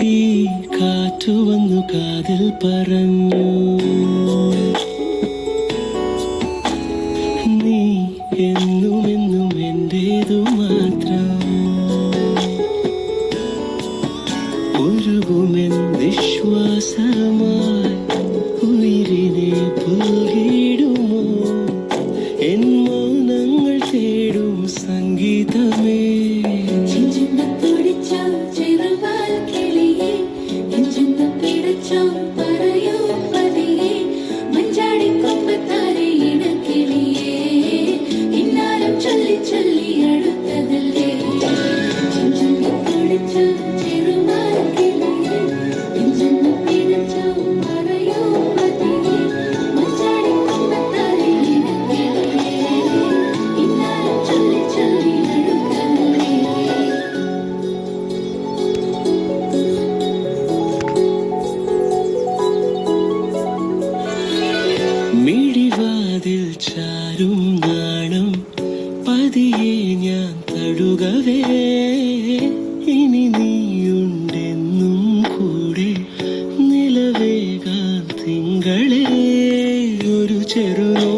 ഈ കാറ്റു വന്നു കാതിൽ പറഞ്ഞു, നീ എന്നും എന്നും എന്റേതു മാത്രം. ഒഴുകുമെൻ വിശ്വാസമായി ഉയിരിനെ പുൽകിടുമോ എൻ മൗനങ്ങൾ തേടും സംഗീതമേ. മിഴിവാതിൽ ചാരും നാണം പതിയെ ഞാൻ തടുകവേ, ഇനി നീയുണ്ടെന്നും കൂടെ നിലവേകാൻ തിങ്കളേ. ഒരു ചെറുനോ